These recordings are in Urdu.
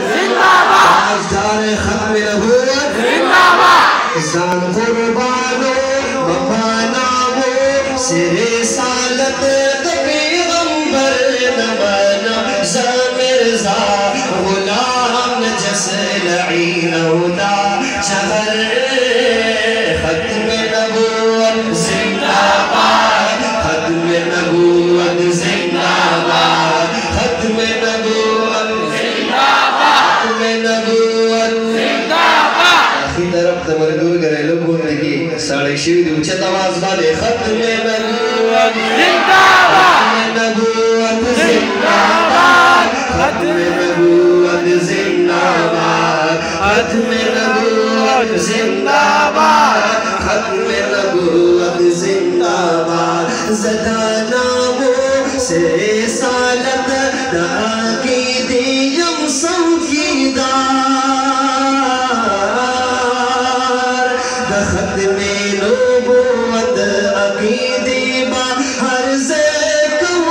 تاجدار ختم نبوت زان قربانو مفانامو سر رسالت پیغمبر نمانا زمرزا غلام نجس لعین ہدا شہر ختم نبوت زندہ باد ختم نبوت زندہ باد ختم نبوت زندہ باد ختم نبوت زندہ باد آخری طرف تمرگور گرے لوگوں لگی ساڑھے شوید اچھت آواز بالے ختم نبوت زندہ باد ختم نبوت زندہ باد ختم نبوت زندہ باد ختم نبوت زندہ باد ختم نبوت زندہ باد زدہ نامو سے رسالت دا عقیدی یم سوکیدار دا ختم نبوت عقیدی با ہر زیکم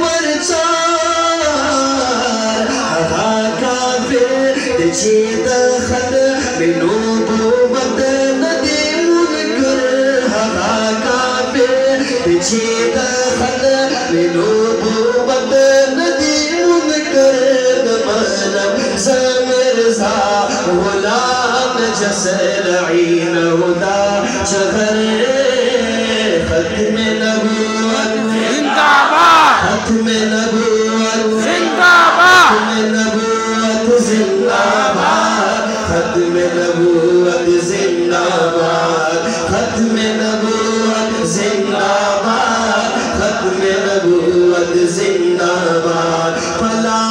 مرچار آغا کافر چید ختم نبوت ندی منکر آغا کافر چید ختم نبوت ندی منکر نمانم زمرزا غلام نجس لعین ہدا شہر ختم نبوت زندہ باد ختم نبوت زندہ باد ختم نبوت زندہ باد ختم نبوت زندہ باد ختم نبوت زندہ باد ختم نبوت زندہ باد فلا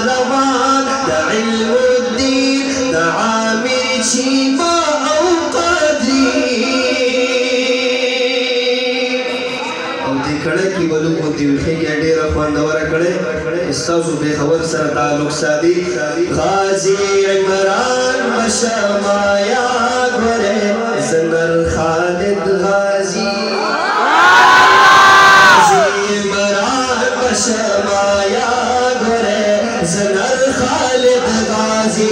روان دا علم الدین دا عامر شیما او قدری او دی کڑے کی ولو کو دیوخی گیا دیر افوان دورہ کڑے استاذو بے خبر سر تعلق سادی غازی عمران بشمایا گورے زنر خالد غازی غازی عمران بشمایا گورے زنر خالد غازی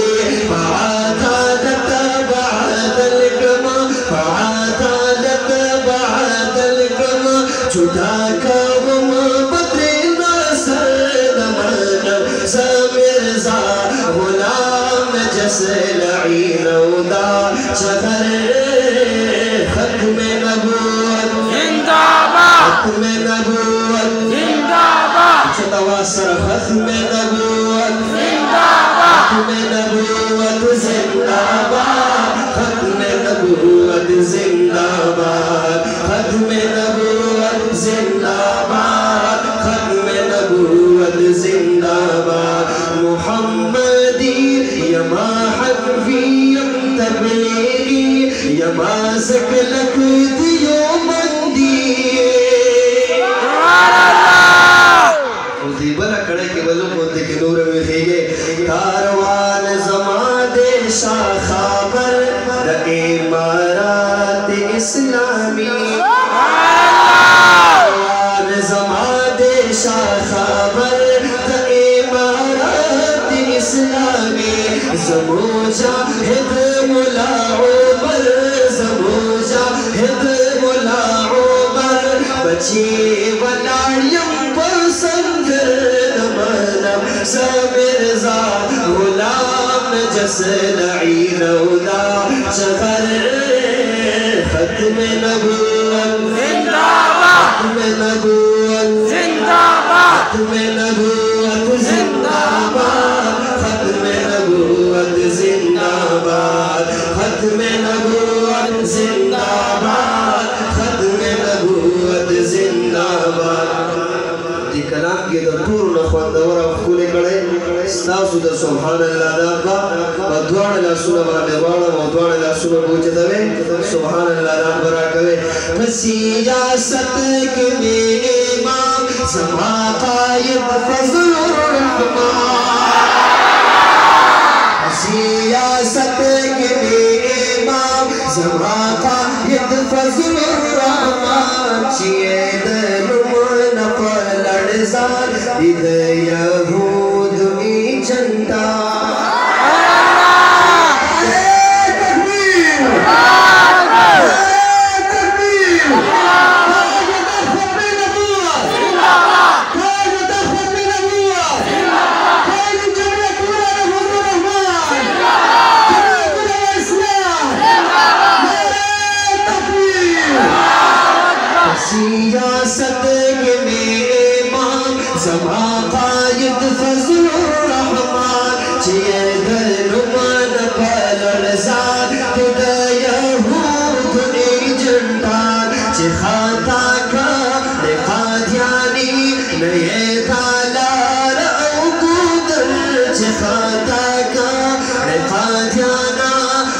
فعادت بعد الکما فعادت بعد الکما جدا کام بدر ناصر نمانم زمرزا غلام نجس لعین ہدا شہر ختم نبوت زندہ باد ختم نبوت زندہ باد چتواسر ختم نبوت زندہ باد ختم نبوت زندہ باد ختم نبوت زندہ باد ختم نبوت زندہ باد ختم نبوت زندہ باد محمدی یما حنفی یم تبلیغی یما سکلک دیو مندی بنا کڑے کے بلو موتے کے نور میں خیگے کاروان زمان شاہ خابر دا امارات اسلامی کاروان زمان شاہ خابر دا امارات اسلامی زموجہ ہد ملا عمر زموجہ ہد ملا عمر بچی وناڑیم پسندر نمانم زمرزا غلام نجس لعین ہدا شہر ختم نبوت زندہ باد ختم نبوت زندہ باد ختم نبوت زندہ باد ختم نبوت زندہ باد ختم نبوت زندہ باد ختم نبوت زندہ باد دی کلام کی در طور نخوان دورا خولے کڑے ستاسو در سبحان اللہ داقا و دوان اللہ سنہ بانے والا و دوان اللہ سنہ بوچے دوے سبحان اللہ داق برا کوئے سیاست کے میں امام سما قائد فضل الرحمن سیاست کے میں امام سما قائد فضل الرحمن چید نمان پلڑزان دید یہود ای جنتا خطا کا قادیانا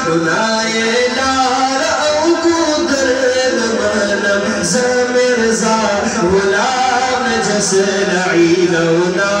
ننائے لارا او کودر نمانم زمرزا غلام نجس لعینونا